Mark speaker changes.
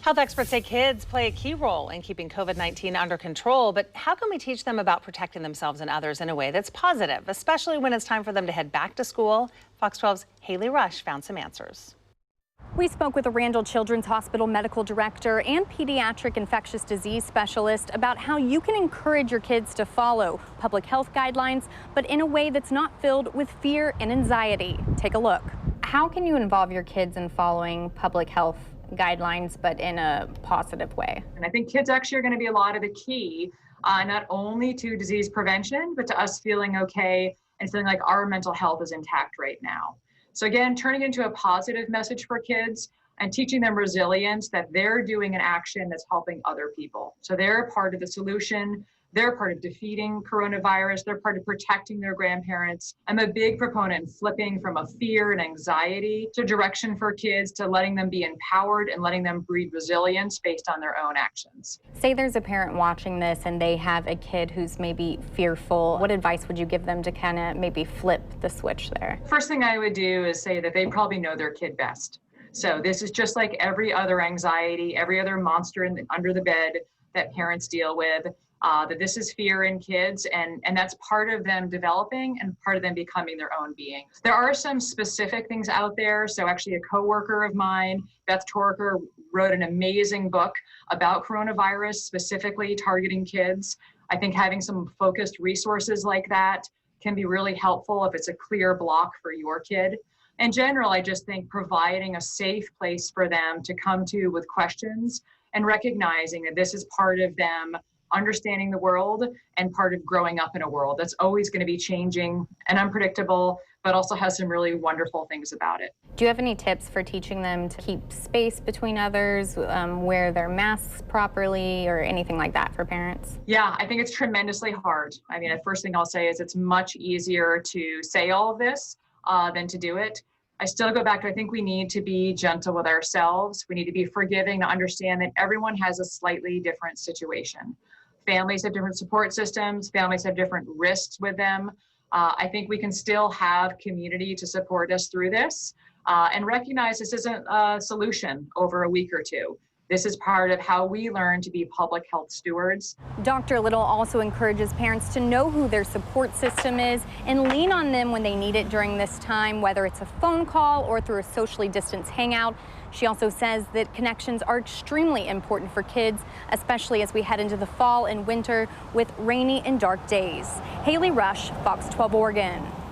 Speaker 1: Health experts say kids play a key role in keeping COVID-19 under control, but how can we teach them about protecting themselves and others in a way that's positive, especially when it's time for them to head back to school? Fox 12's Haley Rush found some answers.
Speaker 2: We spoke with a Randall Children's Hospital medical director and pediatric infectious disease specialist about how you can encourage your kids to follow public health guidelines, but in a way that's not filled with fear and anxiety. Take a look. How can you involve your kids in following public health guidelines, but in a positive way?
Speaker 3: And I think kids actually are going to be a lot of the key, not only to disease prevention, but to us feeling okay and feeling like our mental health is intact right now. So again, turning into a positive message for kids and teaching them resilience, that they're doing an action that's helping other people. So they're part of the solution. They're part of defeating coronavirus. They're part of protecting their grandparents. I'm a big proponent flipping from a fear and anxiety to direction for kids, to letting them be empowered and letting them breed resilience based on their own actions.
Speaker 2: Say there's a parent watching this and they have a kid who's maybe fearful. What advice would you give them to kind of maybe flip the switch there?
Speaker 3: First thing I would do is say that they probably know their kid best. So this is just like every other anxiety, every other monster under the bed that parents deal with. That this is fear in kids, and that's part of them developing and part of them becoming their own being. There are some specific things out there. So actually a coworker of mine, Beth Torker, wrote an amazing book about coronavirus, specifically targeting kids. I think having some focused resources like that can be really helpful if it's a clear block for your kid. In general, I just think providing a safe place for them to come to with questions and recognizing that this is part of them understanding the world and part of growing up in a world that's always going to be changing and unpredictable, but also has some really wonderful things about it.
Speaker 2: Do you have any tips for teaching them to keep space between others, wear their masks properly, or anything like that for parents?
Speaker 3: Yeah, I think it's tremendously hard. I mean, the first thing I'll say is it's much easier to say all of this than to do it. I still go back to, I think we need to be gentle with ourselves. We need to be forgiving, to understand that everyone has a slightly different situation. Families have different support systems. Families have different risks with them. I think we can still have community to support us through this and recognize this isn't a solution over a week or two. This is part of how we learn to be public health stewards.
Speaker 2: Dr. Little also encourages parents to know who their support system is and lean on them when they need it during this time, whether it's a phone call or through a socially distanced hangout. She also says that connections are extremely important for kids, especially as we head into the fall and winter with rainy and dark days. Haley Rush, Fox 12 Oregon.